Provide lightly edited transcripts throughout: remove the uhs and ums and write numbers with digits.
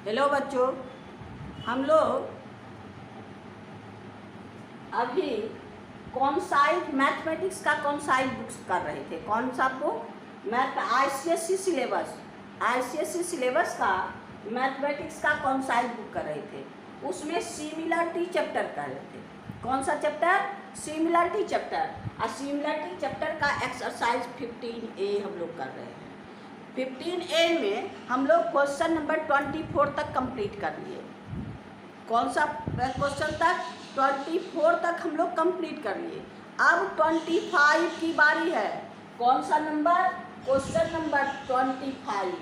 Hello बच्चों, हम लोग अभी कॉन्साइट मैथमेटिक्स का कॉन्साइट बुक्स कर रहे थे। कौन सा बुक? मैथ आईसीएसई सिलेबस का मैथमेटिक्स का कॉन्साइट बुक कर रहे थे। उसमें सिमिलरिटी चैप्टर कर रहे थे। कौन सा चैप्टर? Similarity chapter. और सिमिलरिटी चैप्टर का एक्सरसाइज 15A हम लोग कर रहे हैं। 15A में हम लोग क्वेश्चन नंबर 24 तक कंप्लीट कर लिए। कौन सा क्वेश्चन तक? 24 तक हम लोग कंप्लीट कर लिए। अब 25 की बारी है। कौन सा number? Question number 25।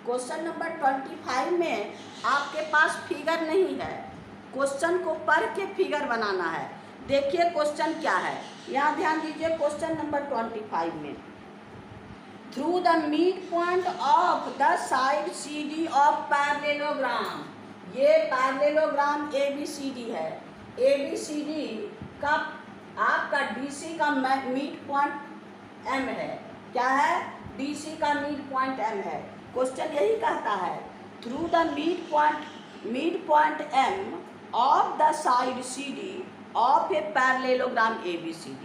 Question number 25 में आपके पास फिगर नहीं है। क्वेश्चन को पढ़ के फिगर बनाना है। देखिए क्वेश्चन क्या है, यहाँ ध्यान दीजिए। क्वेश्चन नंबर 25 में through the mid point of the side CD of parallelogram. ये पैरेललोग्राम ABCD है। ABCD का आपका DC का मिड पॉइंट M है। क्या है? DC का मिड पॉइंट M है। क्वेश्चन यही कहता है through the mid point M of the side CD of a parallelogram ABCD।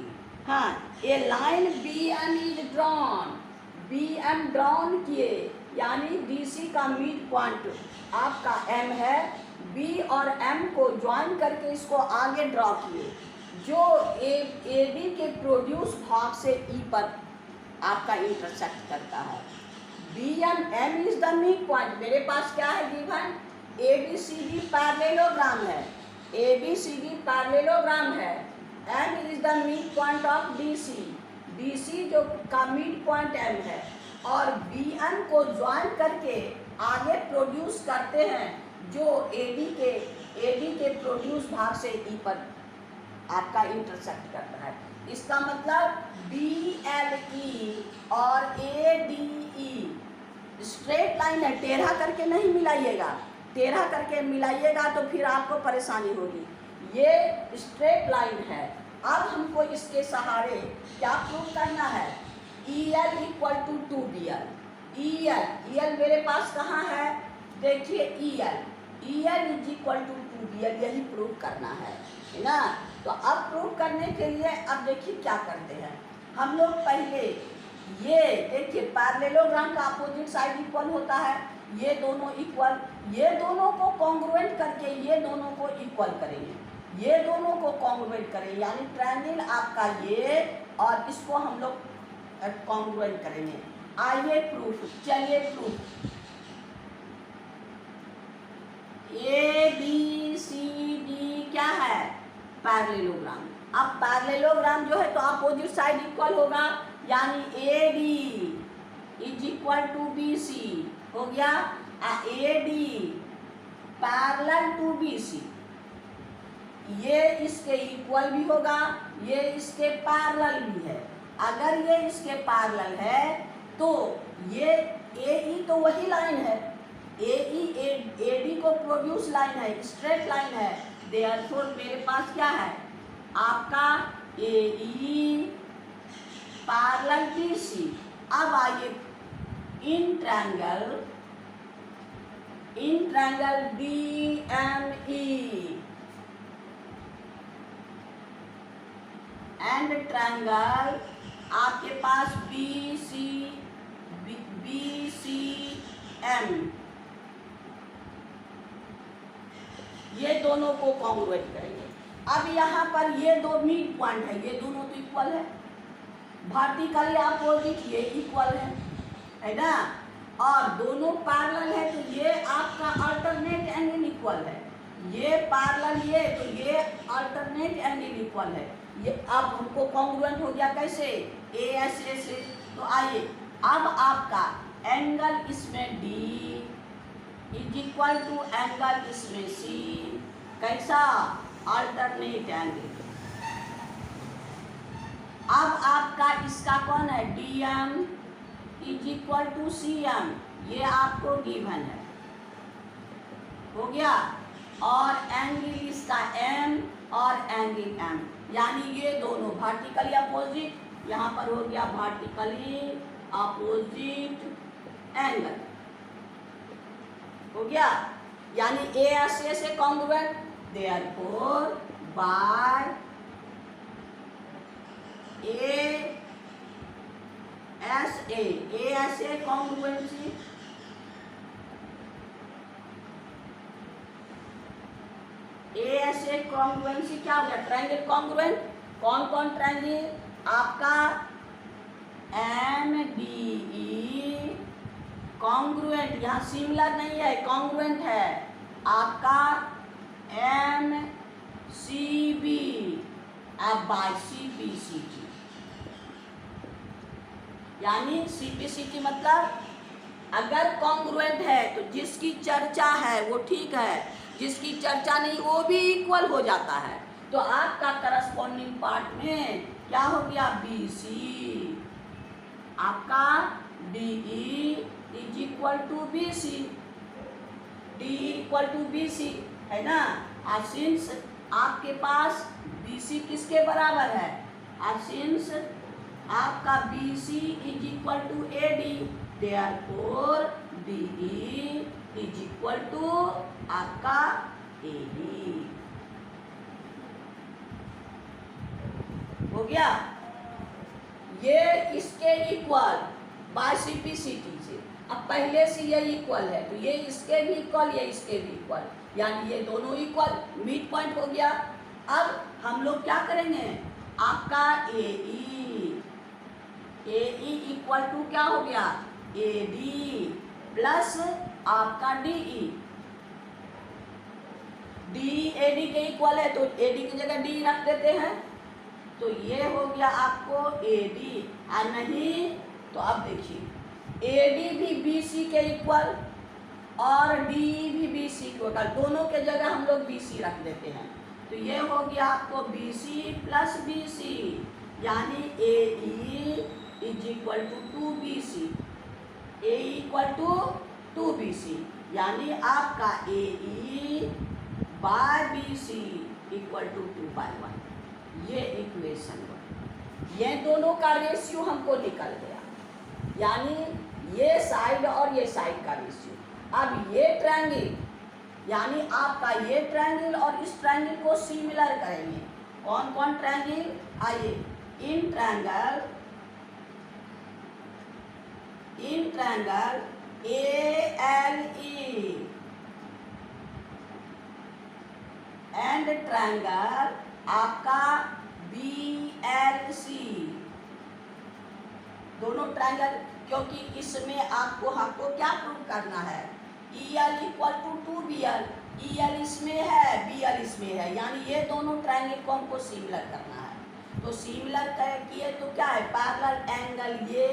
हाँ, a line BM is drawn. BM drawn किए, यानी DC का मिड पॉइंट आपका M है। B और M को ज्वाइन करके इसको आगे ड्रॉ किए, जो AB के प्रोड्यूस भाग से E पर आपका इंटरसेक्ट करता है। M is the mid point. मेरे पास क्या है गिवन? ABCD पैरेललोग्राम है। ABCD पैरेललोग्राम है। M is the mid point of DC जो का मिड पॉइंट M है, और BM को ज्वाइन करके आगे प्रोड्यूस करते हैं, जो AD के प्रोड्यूस भाग से E पर आपका इंटरसेक्ट करता है। इसका मतलब BLE और ADE स्ट्रेट लाइन है। टेढ़ा करके नहीं मिलाइएगा। टेढ़ा करके मिलाइएगा तो फिर आपको परेशानी होगी। ये स्ट्रेट लाइन है। अब हमको इसके सहारे क्या प्रूव करना है? EL equal to 2BL। EL मेरे पास कहाँ है? देखिए EL is equal to 2BL, यही प्रूव करना है ना। तो अब प्रूव करने के लिए अब देखिए क्या करते हैं हम लोग। पहले ये देखिए पैरेललोग्राम का अपोजिट साइड इक्वल होता है। ये दोनों इक्वल, ये दोनों को कॉन्ग्रुएंट करके ये दोनों को इक्वल करेंगे। ये दोनों को कॉन्ग्रुएंट करें, यानी ट्रायंगल आपका ये और इसको हम लोग कॉन्ग्रुएंट करेंगे। आइए प्रूफ, चलिए प्रूफ। ABCD क्या है? पैरेललोग्राम। अब पैरेललोग्राम जो है तो अपोजिट साइड इक्वल होगा, यानी AD is equal to BC हो गया। AD पैरेलल टू BC, ये इसके इक्वल भी होगा, ये इसके पैरेलल भी है। अगर ये इसके पैरेलल है तो ये AE तो वही लाइन है। AD को प्रोड्यूस लाइन है, स्ट्रेट लाइन है। देयरफॉर मेरे पास क्या है आपका AE पैरेलल BC। अब आइए in triangle DME and triangle आपके पास BCM, ये दोनों को कॉन्ग्रुएंट करेंगे। अब यहाँ पर ये दो मिड पॉइंट है, ये दोनों तो इक्वल है। वर्टिकली अपोजिट ये इक्वल है ना, और दोनों पैरेलल है तो ये आपका अल्टरनेट एंगल इक्वल है। ये पैरेलल ये तो ये अल्टरनेट एंगल इक्वल है। ये अब हमको कॉन्ग्रुएंट हो गया कैसे? AS से। तो आइए अब आपका एंगल इसमें D is equal to angle इसमें C। कैसा? Alternate angle. अब आपका इसका कौन है? DM is equal to CM, ये आपको गिवन है, हो गया। और एंगल इसका M और एंगल M, यानी ये दोनों वर्टिकली अपोजिट, यहाँ पर हो गया वर्टिकली अपोजिट एंगल, हो गया। यानी ए एस ए से congruent, therefore by A S A congruency congruency क्या हो गया? Triangle congruent. कौन कौन ट्रायंगल? आपका एम डी ई कॉन्ग्रुएंट, यहाँ सिमिलर नहीं है, कॉन्ग्रुएंट है। आपका एम सी बी अब by C P C T, यानी सी पी सी टी मतलब अगर कॉन्ग्रुएंट है तो जिसकी चर्चा है वो ठीक है, जिसकी चर्चा नहीं वो भी इक्वल हो जाता है। तो आपका करस्पॉन्डिंग पार्ट में क्या हो गया? बी सी, आपका D E is equal to B C, D equal to B C है ना। और सिंस आपके पास बी सी किसके बराबर है? और सिंस आपका B C is equal to A D, therefore D E is equal to आपका ए डी। हो गया? ये इसके equal by C P C T से। अब पहले से ये इक्वल है तो ये इसके भी इक्वल, ये इसके भी इक्वल, यानी ये दोनों इक्वल, मिड पॉइंट हो गया। अब हम लोग क्या करेंगे? आपका ए ई इक्वल टू क्या हो गया? ए डी प्लस आपका D E, D A D के इक्वल है तो ए डी की जगह डी रख देते हैं, तो ये हो गया आपको ए डी। और नहीं तो अब देखिए ए डी भी बी सी के इक्वल और डी भी बी सी के इक्वल, दोनों के जगह हम लोग बी सी रख देते हैं, तो ये हो गया आपको B C plus B C, यानी A E is equal to two B C, A equal to two B C, यानी आपका A E by B C equal to 2/1। ये इक्वेशन 1, ये दोनों का रेशियो हमको निकल गया, यानी ये साइड और ये साइड का रेशियो। अब ये ट्रायंगल, यानी आपका ये ट्रायंगल और इस ट्रायंगल को सिमिलर करेंगे। कौन कौन ट्रायंगल? आइए, in triangle A L E and triangle आपका बी एल सी, दोनों ट्रायंगल, क्योंकि इसमें आपको हमको क्या प्रूव करना है? E L equal to two B L, E L इसमें है, बी एल इसमें है, यानी ये दोनों ट्रायंगल को हमको सिमिलर करना है। तो सिमिलर किए तो क्या है? पैरेलल एंगल ये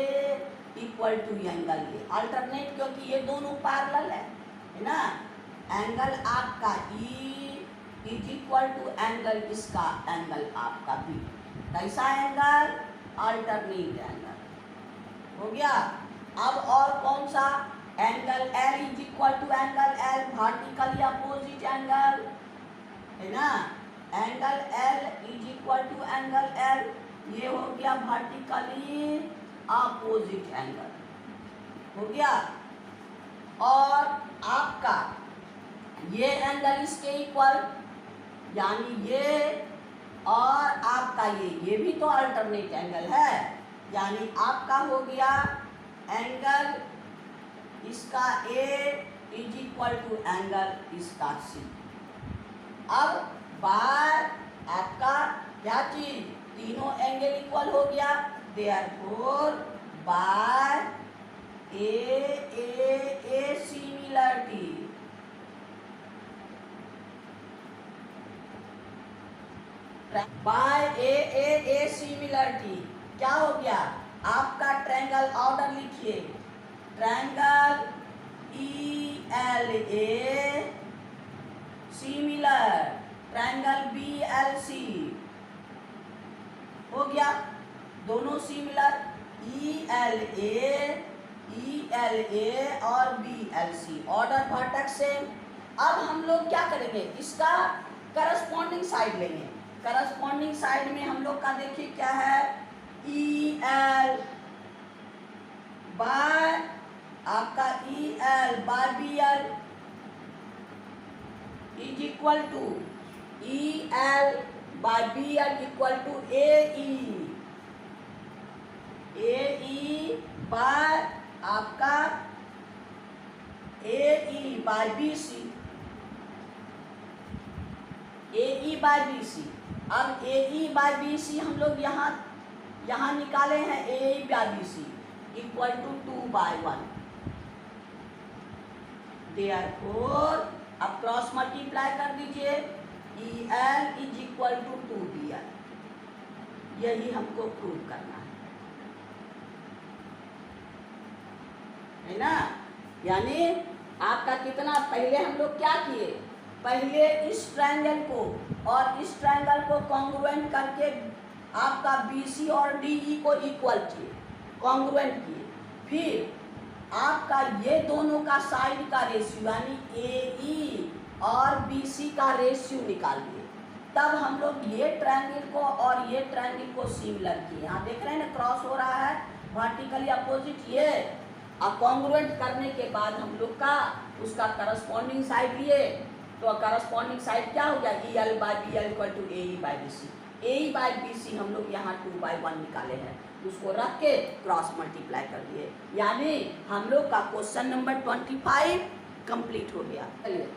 इक्वल टू एंगल ये, अल्टरनेट, क्योंकि ये दोनों पैरेलल है ना। एंगल आपका E is equal to angle इसका, एंगल आपका बी, कैसा एंगल? Alternate angle. हो गया? अब और कौन सा? Angle L is equal to angle L, vertically opposite angle है ना। Angle L is equal to angle L, ये हो गया वर्टिकली अपोजिट एंगल। हो गया? और आपका ये एंगल इसके इक्वल, यानी ये और आपका ये भी तो अल्टरनेट एंगल है, यानी आपका हो गया एंगल इसका ए इज इक्वल टू एंगल इसका सी। अब बाय आपका क्या चीज? तीनों एंगल इक्वल हो गया, therefore by A similarity, by A similarity क्या हो गया? आपका ट्रायंगल ऑर्डर लिखिए, triangle E L A similar triangle B L C. हो गया? दोनों सिमिलर, ई एल ए और B L C, order vertex same. अब हम लोग क्या करेंगे? इसका करस्पॉन्डिंग साइड लेंगे। करस्पॉन्डिंग साइड में हम लोग का देखिए क्या है? ई एल बाय आपका E L by B L, is equal to E L by B L equal to A E by आपका A E by B C, A E by B C. अब A E by B सी हम लोग यहाँ निकाले हैं, A E by B C equal to 2/1। Therefore अब cross multiply कर दीजिए, E L is equal to 2BL। यही हमको प्रूव करना है ना। यानी आपका कितना, पहले हम लोग क्या किए, पहले इस ट्रायंगल को और इस ट्रायंगल को कॉन्ग्रुएंट करके आपका BC और DE को इक्वल किए, कॉन्ग्रुएंट किए। फिर आपका ये दोनों का साइड का रेशियो यानी AE और BC का रेशियो निकाल लिए। तब हम लोग ये ट्रायंगल को और ये ट्रायंगल को सिमिलर किए। यहाँ देख रहे हैं ना, क्रॉस हो रहा है वर्टिकली अपोजिट। ये अब कॉन्ग्रुएंट करने के बाद हम लोग का उसका करस्पॉन्डिंग साइड लिए, तो करस्पॉन्डिंग साइड क्या हो गया, EL by BL equal to AE by BC। AE by BC हम लोग यहाँ 2/1 निकाले हैं, उसको रख के क्रॉस मल्टीप्लाई कर दिए। यानी हम लोग का क्वेश्चन नंबर 25 कंप्लीट हो गया। चलिए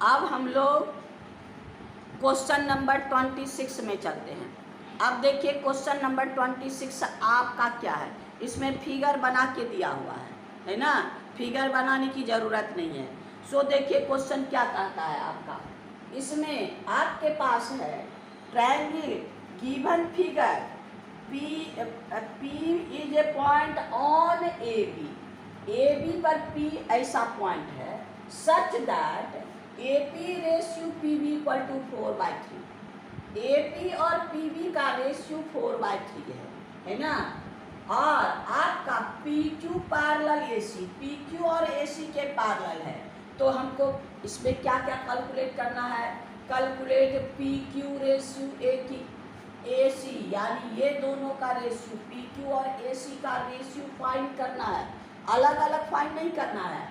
अब हम लोग क्वेश्चन नंबर 26 में चलते हैं। अब देखिए क्वेश्चन नंबर 26 आपका क्या है, इसमें फिगर बना के दिया हुआ है ना, फिगर बनाने की ज़रूरत नहीं है। सो देखिए क्वेश्चन क्या कहता है आपका, इसमें आपके पास है triangle given figure P is a point on AB पर P ऐसा पॉइंट है such that AP ratio PB equal to 4/3। AP और PB का रेशियो 4/3 है ना। और आपका PQ पैरेलल AC, PQ और AC के पैरेलल है, तो हमको इसमें क्या क्या कैलकुलेट करना है, कैलकुलेट PQ रेशियो AC यानी ये दोनों का रेशियो PQ और AC का रेशियो फाइंड करना है। अलग अलग फाइंड नहीं करना है,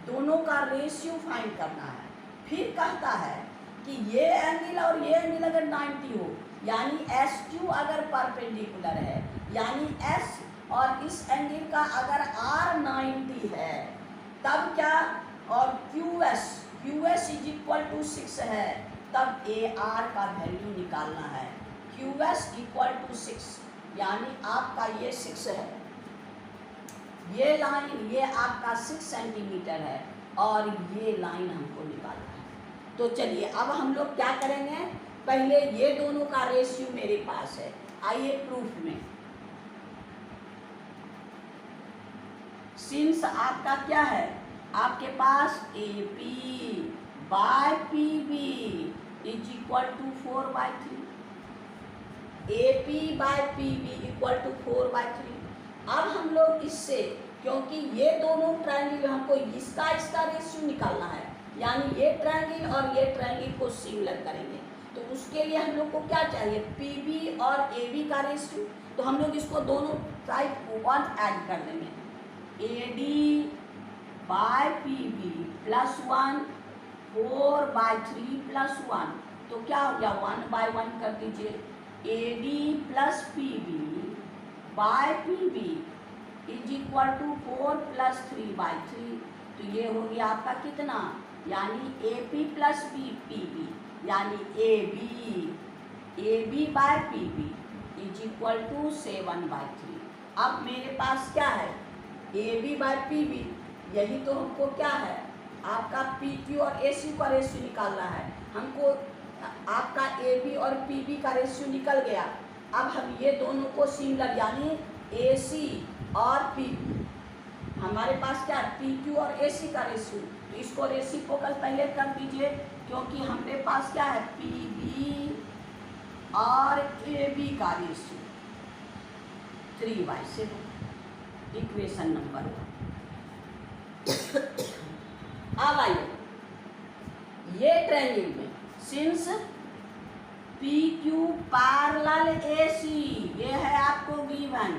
दोनों का रेशियो फाइंड करना है। फिर कहता है कि ये एंगल और ये एंगल अगर 90 हो, यानी SQ अगर परपेंडिकुलर है, यानी S और इस एंगल का अगर R 90 है, तब क्या, और QS इज इक्वल टू 6 है, तब AR का वैल्यू निकालना है। QS इक्वल टू 6 यानी आपका ये 6 है, ये लाइन ये आपका 6 सेंटीमीटर है और ये लाइन हमको निकालना है। तो चलिए अब हम लोग क्या करेंगे, पहले ये दोनों का रेशियो मेरे पास है, आइए प्रूफ में। सिंस आपका क्या है, आपके पास AP by PB is equal to 4/3, AP by PB equal to 4/3। अब हम लोग इससे, क्योंकि ये दोनों ट्रायंगल हमको इसका रेशियो निकालना है, यानी ये ट्रायंगल और ये ट्रायंगल को सिमिलर करेंगे, तो उसके लिए हम लोग को क्या चाहिए, PB और AB का रेशियो। तो हम लोग इसको दोनों साइड 1 ऐड कर देंगे, AD by PB plus 1 4/3 plus 1, तो क्या हो गया 1/1 कर दीजिए। AD plus PB by PB is equal to 4 plus 3/3, तो ये हो गया आपका कितना, यानी AP प्लस PB यानी AB by PB is equal to 7/3। अब मेरे पास क्या है, AB बाय PB, यही तो हमको क्या है, आपका PQ और AC का रेशियो निकालना है। हमको आपका AB और PB का रेशियो निकल गया। अब हम ये दोनों को सिमिलर यानी AC और PB, हमारे पास क्या है PQ और AC का रेशियो, तो इसको रेसिप्रोकल पहले कर दीजिए, क्योंकि हमारे पास क्या है PB और AB का रेशियो 3/7, इक्वेशन नंबर 1। अब आइए ये ट्रायंगल में सिंस PQ पैरेलल AC ये है आपको गिवन,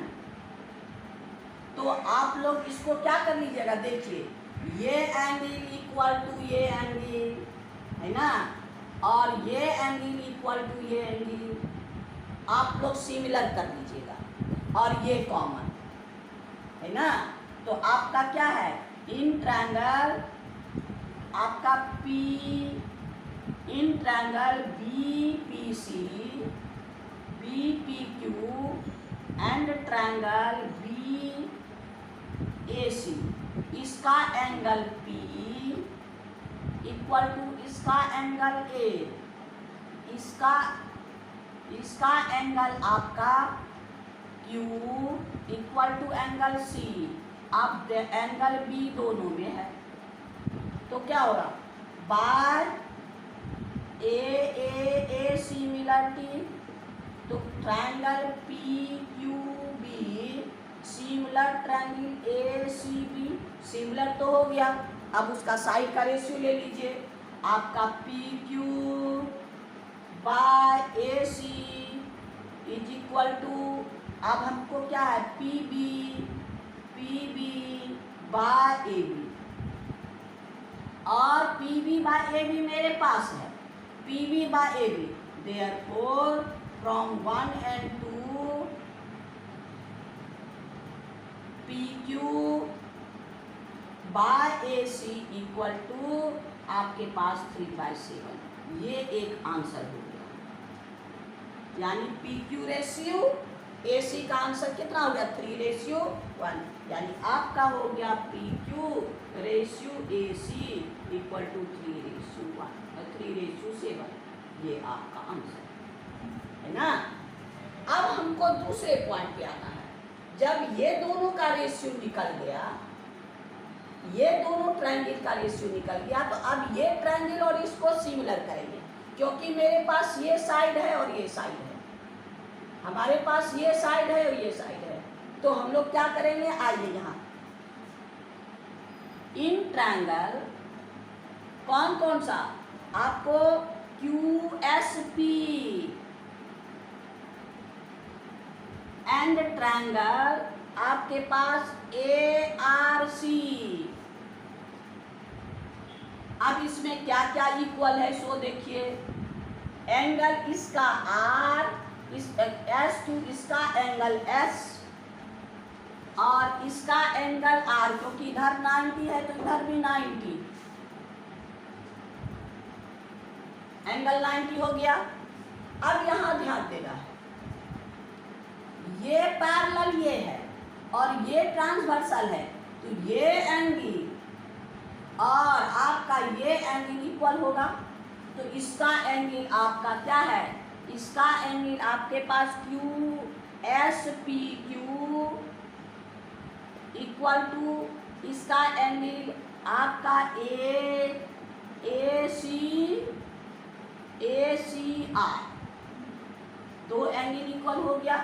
तो आप लोग इसको क्या कर लीजिएगा, देखिए ये एंगल इक्वल टू ये एंगल है ना, और ये एंगल इक्वल टू ये एंगल आप लोग सिमिलर कर लीजिएगा, और ये कॉमन है ना। तो आपका क्या है, इन ट्रायंगल आपका P in triangle BPC BPQ and triangle BAC, इसका एंगल P इक्वल टू इसका एंगल A, इसका एंगल आपका Q equal to angle C। अब एंगल B दोनों में है, तो क्या हो रहा, बाय A सिमिलरिटी, तो triangle PQB similar triangle ACB, similar तो हो गया। अब उसका साइड का रेशियो ले लीजिए, आपका PQ by AC is equal to, अब हमको क्या है, PB बाय AB, और PB बाय AB मेरे पास है, PB by AB, therefore from 1 and 2 PQ by AC equal to आपके पास 3/7। ये एक आंसर हो गया, यानी PQ रेशियो AC का आंसर कितना हो गया, 3:1, यानी आपका हो गया PQ ratio AC equal to 3:1 और 3:7, ये आपका आंसर है ना। अब हमको दूसरे पॉइंट पे आना है, जब ये दोनों का रेशियो निकल गया, ये दोनों ट्रायंगल का रेशियो निकल गया, तो अब ये ट्रायंगल और इसको सिमिलर करेंगे, क्योंकि मेरे पास ये साइड है और ये साइड है, हमारे पास ये साइड है और ये साइड है, तो हम लोग क्या करेंगे, आइए यहाँ इन ट्रायंगल कौन कौन सा, आपको QSP एंड ट्रायंगल आपके पास ARC, अब इसमें क्या क्या इक्वल है, सो देखिए, एंगल इसका R, इस S टू इसका एंगल S, और इसका एंगल R, क्योंकि इधर 90 है तो इधर भी 90, एंगल 90 हो गया। अब यहाँ ध्यान देना है, ये पैरेलल ये है और ये ट्रांसवर्सल है, तो ये एंगल और आपका ये एंगल इक्वल होगा, तो इसका एंगल आपका क्या है, इसका एंगल आपके पास QSPQ इक्वल टू इसका एंगल आपका ACI, दो एंगल इक्वल हो गया,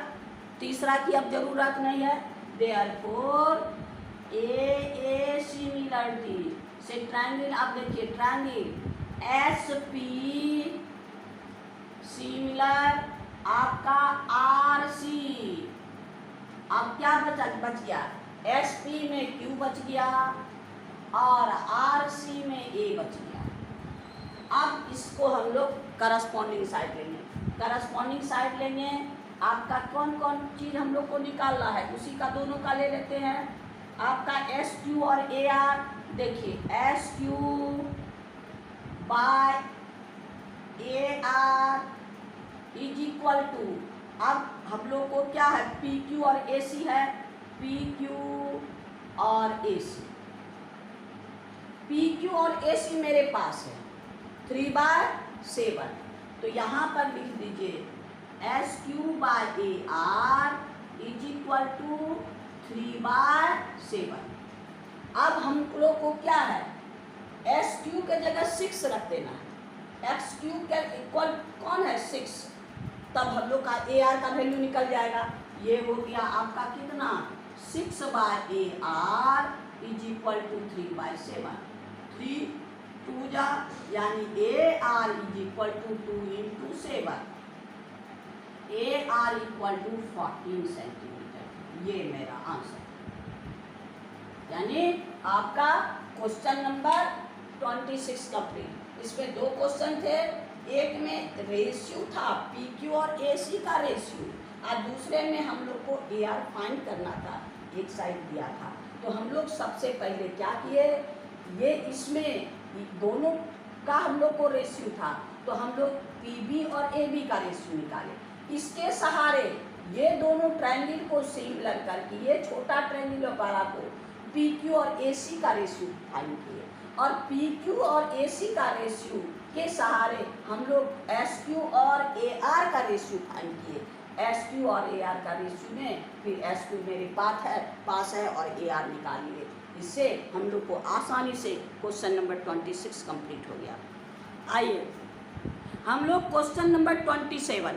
तीसरा की अब जरूरत नहीं है, देयरफॉर AA सिमिलरिटी से ट्रायंगल, अब देखिए ट्रायंगल SP सिमिलर आपका RC, अब क्या बच गया, SP में Q बच गया और RC में A बच गया। अब इसको हम लोग करस्पॉन्डिंग साइड लेंगे, करस्पॉन्डिंग साइड लेंगे, आपका कौन कौन चीज़ हम लोग को निकालना है, उसी का दोनों का ले लेते हैं। आपका SQ और AR, देखिए SQ by AR is equal to, अब हम लोग को क्या है, PQ और AC है, PQ और AC, PQ और AC मेरे पास है 3/7, तो यहाँ पर लिख दीजिए SQ by AR is equal to 3/7। अब हम लोग को क्या है, SQ के जगह 6 रख देना है, XQ के इक्वल कौन है, 6, तब हम लोग का AR का वैल्यू निकल जाएगा, ये हो गया आपका कितना, 6/AR इज इक्वल टू 3/7, 3 2 जा, यानी AR is equal to 2 × 7, AR equal to 14 centimetre, ये मेरा आंसर, यानी आपका क्वेश्चन नंबर 26 कंप्लीट। इसमें दो क्वेश्चन थे, एक में रेशियो था पी क्यू और ए सी का रेशियो, और दूसरे में हम लोग को ए आर फाइंड करना था, एक साइड दिया था। तो हम लोग सबसे पहले क्या किए, ये इसमें दोनों का हम लोग को रेशियो था, तो हम लोग पी बी और ए बी का रेशियो निकाले। इसके सहारे ये दोनों ट्रायंगल को सिमिलर करके ये छोटा ट्रायंगल और बड़ा को पी क्यू और ए सी का रेशियो फाइंड किए, और पी क्यू और ए सी का रेशियो के सहारे हम लोग एस क्यू और ए आर का रेशियो फाइंड किए। एस क्यू और ए आर का रेशियो में फिर एस क्यू मेरे पास है और ए आर निकालिए। इससे हम लोग को आसानी से क्वेश्चन नंबर 26 कंप्लीट हो गया। आइए हम लोग क्वेश्चन नंबर 27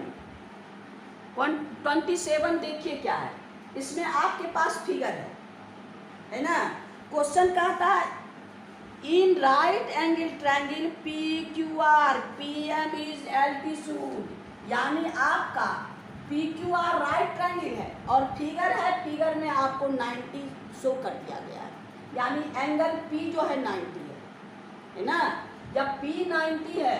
देखिए क्या है। इसमें आपके पास फिगर है ना। क्वेश्चन कहता है in right angle triangle P Q R P M is altitude, यानी आपका P Q R right triangle है और फिगर है, फिगर में आपको 90 शो कर दिया गया है, यानी एंगल पी जो है 90 है ना। जब पी 90 है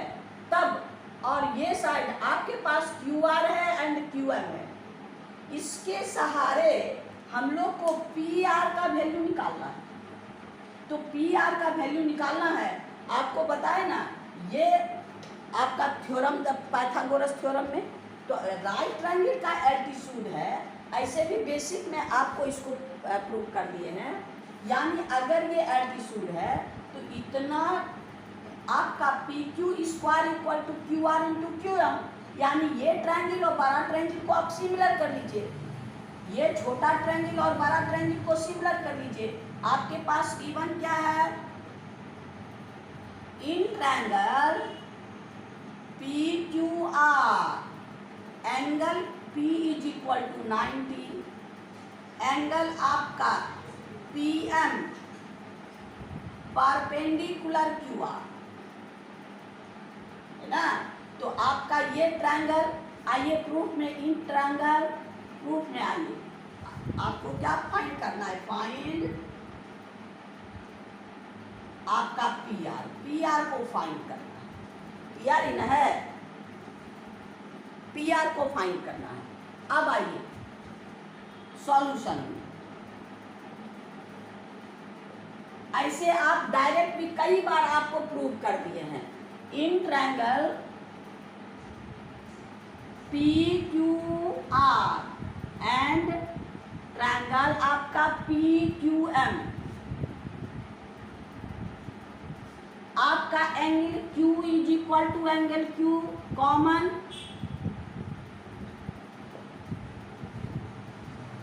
तब, और ये साइड आपके पास क्यू आर है एंड क्यू एम है, इसके सहारे हम लोग को पी आर का वैल्यू निकालना है। तो पी आर का वैल्यू निकालना है, आपको बताए ना ये आपका थ्योरम, पाइथागोरस थ्योरम में तो राइट ट्रायंगल का एल्टीट्यूड है, ऐसे भी बेसिक में आपको इसको प्रूव कर दिए हैं। यानी अगर ये एल्टीट्यूड है तो इतना आपका P Q square equal to Q R into Q M, यानी ये ट्रायंगल और बड़ा ट्रायंगल को आप सिमिलर कर लीजिए, ये छोटा ट्रायंगल और बड़ा ट्रायंगल को सिमिलर कर लीजिए। आपके पास गिवन क्या है, in triangle P Q R angle P is equal to 90, angle आपका PM परपेंडिकुलर QR है ना। तो आपका ये ट्रायंगल, आइए प्रूफ में, इन ट्रायंगल प्रूफ में आइए, आपको क्या फाइंड करना है, फाइंड आपका PR को फाइंड करना है, PR इन है, PR को फाइंड करना है। अब आइए सॉल्यूशन में, ऐसे आप डायरेक्ट भी कई बार आपको प्रूव कर दिए हैं। In triangle PQR and triangle आपका PQM, आपका angle Q is equal to angle Q common.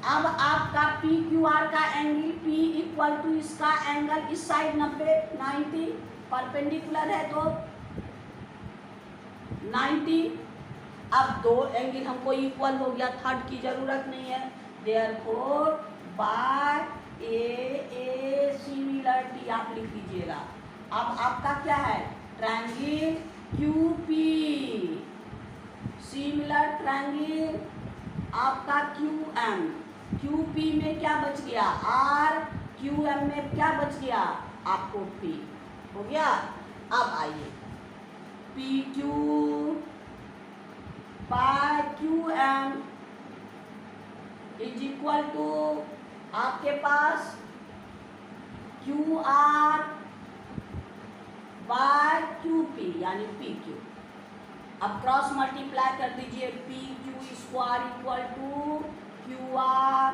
अब आपका पी क्यू आर का एंगल P इक्वल टू इसका एंगल इस साइड 90 परपेंडिकुलर है तो 90। अब दो एंगल हमको इक्वल हो गया, थर्ड की जरूरत नहीं है, देयरफॉर बाय ए सिमिलरिटी आप लिख लीजिएगा। अब आपका क्या है, ट्रायंगल QP सिमिलर ट्रायंगल आपका QM, QP में क्या बच गया R, QM में क्या बच गया आपको P, हो गया। अब आइए PQ by QM is equal to आपके पास QR बाय QP यानी PQ। अब क्रॉस मल्टीप्लाई कर दीजिए, PQ square equal to QR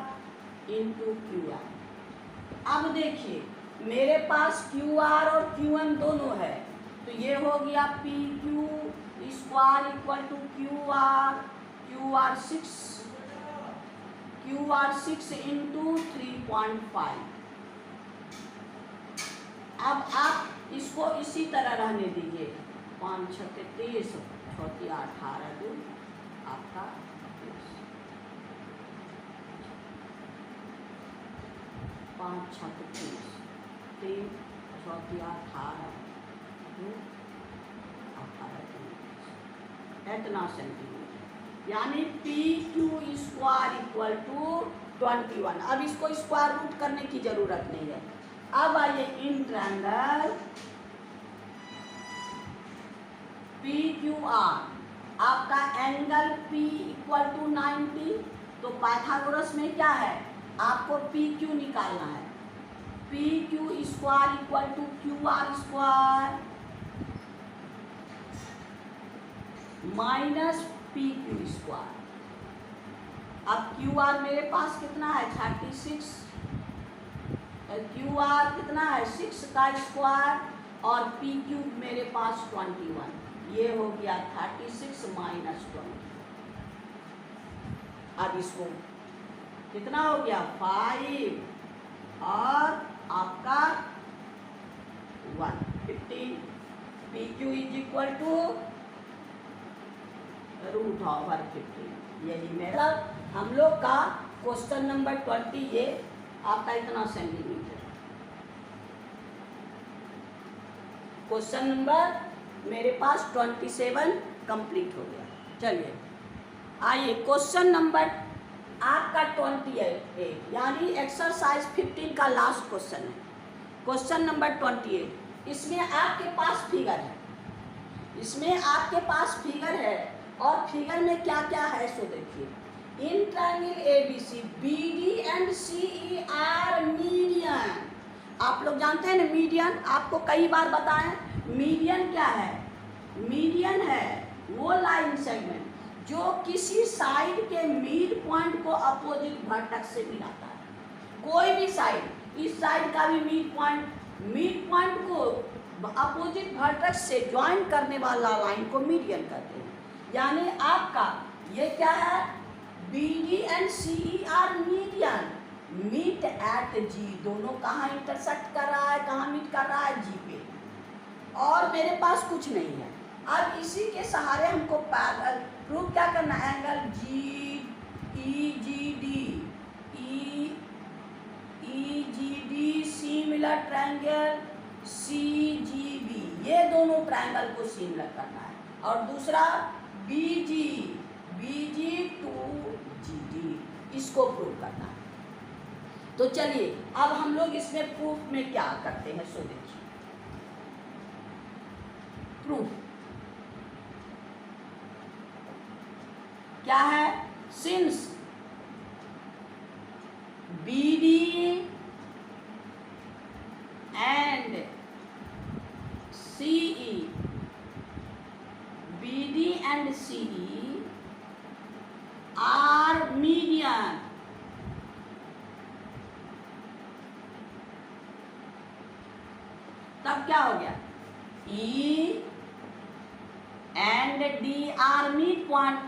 into QM। अब देखिए मेरे पास QR और QM दोनों है, तो ये हो गया PQ square equal to QR 6 into 3.5। अब आप इसको इसी तरह रहने दीजिए, 5 6 23 6 18 2 आपका 5 6 23 3 6 18 2 18 इतना सेंटीमीटर, यानी PQ स्क्वायर इक्वल टू 21। अब इसको स्क्वायर रूट करने की जरूरत नहीं है। अब आइए इन ट्रायंगल पी क्यू आर, आपका एंगल P इक्वल टू 90, तो पाइथागोरस में क्या है, आपको पी क्यू निकालना है। P Q square equal to Q R square minus P Q square. अब क्यू आर मेरे पास कितना है 36, क्यू आर कितना है 6 का स्क्वायर, और पी क्यू मेरे पास 21, ये हो गया 36 माइनस 20। अब इसको कितना हो गया 5 और आपका 115। P Q is equal to √15। यही मेरा हम लोग का क्वेश्चन नंबर 20, ये आपका इतना सेंटीमीटर। क्वेश्चन नंबर मेरे पास 27 कंप्लीट हो गया। चलिए आइए क्वेश्चन नंबर आपका 28, यानी एक्सरसाइज 15 का लास्ट क्वेश्चन है। क्वेश्चन नंबर 28, इसमें आपके पास फिगर है, इसमें आपके पास फिगर है, और फिगर में क्या क्या है सो देखिए। In triangle ABC BD and CE are median. आप लोग जानते हैं ना मीडियन, आपको कई बार बताएं मीडियन क्या है। मीडियन है वो लाइन सेगमेंट जो किसी साइड के मिड पॉइंट को अपोजिट वर्टेक्स से मिलाता है। कोई भी साइड, इस साइड का भी मिड पॉइंट को अपोजिट वर्टेक्स से ज्वाइन करने वाला लाइन को मीडियन कहते हैं। यानी आपका ये क्या है, BD and CE are median, meet at G। दोनों कहाँ इंटरसेक्ट कर रहा है, कहाँ मीट कर रहा है, G पे, और मेरे पास कुछ नहीं है। अब इसी के सहारे हमको पैरेलल प्रूफ क्या करना है, angle EGD similar triangle CGB, ये दोनों ट्रायंगल को सिमिलर करना है। और दूसरा BG to GD, इसको प्रूव करना है। तो चलिए अब हम लोग इसमें प्रूफ में क्या करते हैं सो देखिए। प्रूफ क्या है, since BD and CE, BD and CE are median, तब क्या हो गया, E and D are mid point.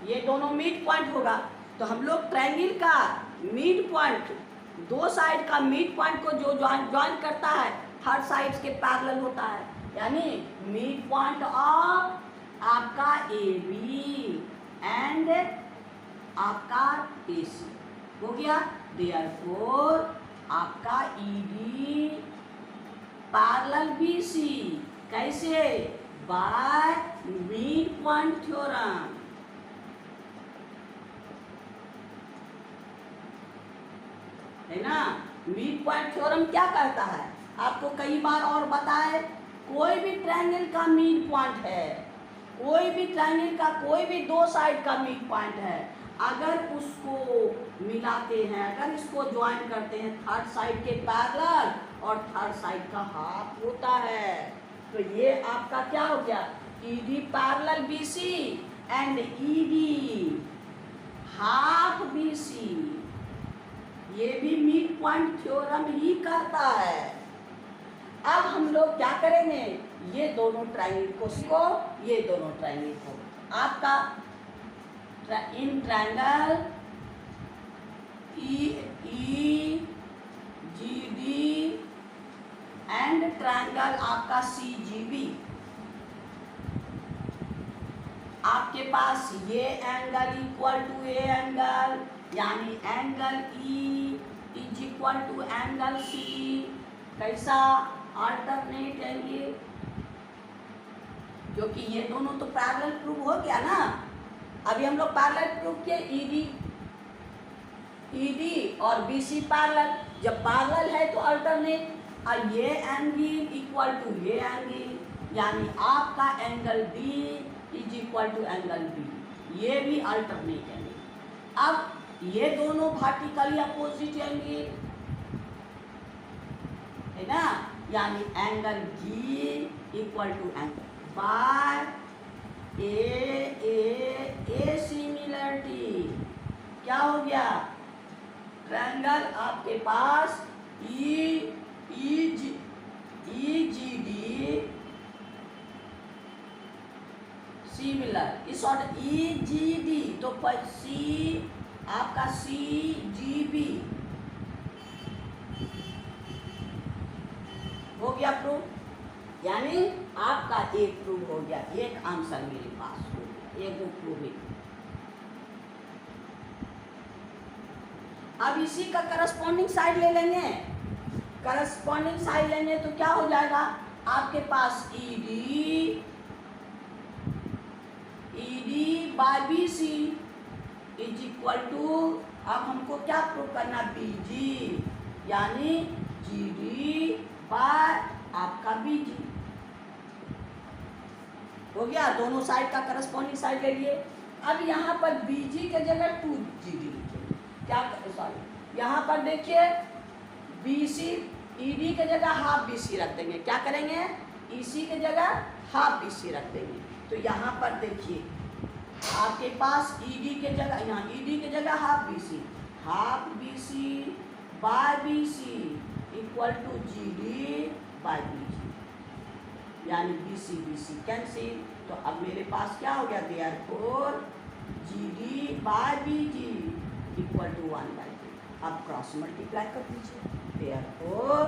ये दोनों मिड पॉइंट होगा, तो हम लोग ट्रायंगल का मिड पॉइंट, दो साइड का मिड पॉइंट को जो ज्वाइन करता है थर्ड साइड के पैरेलल होता है, यानी मिड पॉइंट ऑफ आपका AB एंड आपका AC हो गया। देयरफॉर आपका ED पैरेलल BC, कैसे, बाय मिड पॉइंट थ्योरम। है ना, मिड पॉइंट थ्योरम क्या कहता है, आपको कई बार और बताए, कोई भी ट्रायंगल का मिड पॉइंट है, कोई भी ट्रायंगल का कोई भी दो साइड का मिड पॉइंट है, अगर उसको मिलाते हैं, अगर इसको ज्वाइन करते हैं थर्ड साइड के पैरेलल, और थर्ड साइड का हाफ होता है, तो ये आपका क्या हो गया, ED parallel BC and ED half BC, ये भी मिड पॉइंट थ्योरम ही करता है। अब हम लोग क्या करेंगे, ये दोनों ट्रायंगल को ये दोनों ट्रायंगल को आपका in triangle EGD and triangle आपका CGB, आपके पास ये angle equal to a angle, यानी angle E is equal to angle C, कैसा, अल्टरनेट एंगल, क्योंकि ये दोनों तो पैरेलल प्रूफ हो गया ना। अभी हम लोग पैरेलल प्रूफ के ED ED और BC पैरेलल, जब पैरेलल है तो अल्टरनेट, और ये एंगल इक्वल टू ये एंगल, यानी आपका angle D is equal to angle B, ये भी अल्टरनेट एंगल। अब ये दोनों वर्टिकली अपोजिट एंगल है ना, यानी angle G equal to angle by A similarity, क्या हो गया, ट्रायंगल आपके पास EGD सिमिलर, इस ऑर्डर EGD, तो C आपका CGB हो गया प्रूफ, यानी आपका एक प्रूफ हो गया, एक आंसर मेरे पास हो गया, एक प्रूफ है। अब इसी का करस्पॉन्डिंग साइड ले लेंगे, करस्पॉन्डिंग साइड लेंगे तो क्या हो जाएगा, आपके पास ED by BC is equal to, अब हमको क्या प्रूव करना, BG, यानी GD बाय आपका BG हो गया, दोनों साइड का करस्पॉन्डिंग साइड ले लिए। अब यहाँ पर BG के जगह 2GD लिखेंगे, क्या सॉरी यहाँ पर देखिए BC ED के जगह हाफ BC रख देंगे, क्या करेंगे, EC के जगह हाफ BC रख देंगे, तो यहाँ पर देखिए आपके पास ED के जगह, यहाँ ED के जगह half BC by BC equal to GD by BG, यानी BC कैंसिल, तो अब मेरे पास क्या हो गया, therefore GD by BG equal to 1/2, अब क्रॉस मल्टीप्लाई कर दीजिए, देयरफॉर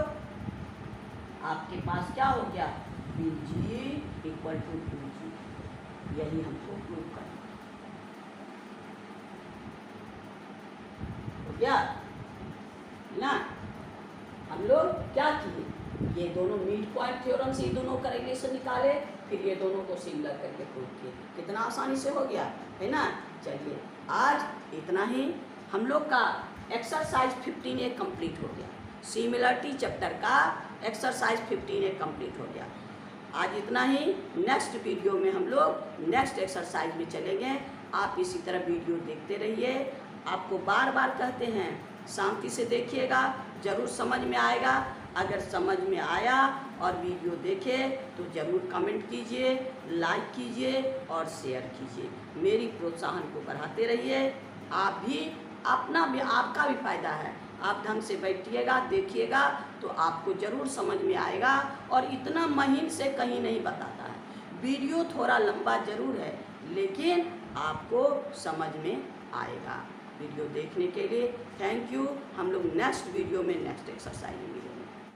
आपके पास क्या हो गया, BG इक्वल टू 2G, यही हमको प्रूव करना हो गया ना। हम लोग क्या किए, ये दोनों मिड पॉइंट थ्योरम से ये दोनों का रिलेशन निकाले, फिर ये दोनों को सिमिलर करके प्रूव किए, कितना आसानी से हो गया है ना। चलिए आज इतना ही, हम लोग का एक्सरसाइज 15A कंप्लीट हो गया, सिमिलरिटी चैप्टर का एक्सरसाइज 15A कंप्लीट हो गया। आज इतना ही, नेक्स्ट वीडियो में हम लोग नेक्स्ट एक्सरसाइज में चलेंगे। आप इसी तरह वीडियो देखते रहिए, आपको बार बार कहते हैं शांति से देखिएगा, ज़रूर समझ में आएगा। अगर समझ में आया और वीडियो देखे तो ज़रूर कमेंट कीजिए, लाइक कीजिए और शेयर कीजिए, मेरी प्रोत्साहन को बढ़ाते रहिए। आप भी अपना भी, आपका भी फायदा है, आप ढंग से बैठिएगा, देखिएगा तो आपको ज़रूर समझ में आएगा। और इतना महीन से कहीं नहीं बताता है, वीडियो थोड़ा लंबा ज़रूर है लेकिन आपको समझ में आएगा। वीडियो देखने के लिए थैंक यू। हम लोग नेक्स्ट वीडियो में नेक्स्ट एक्सरसाइज में मिलेंगे।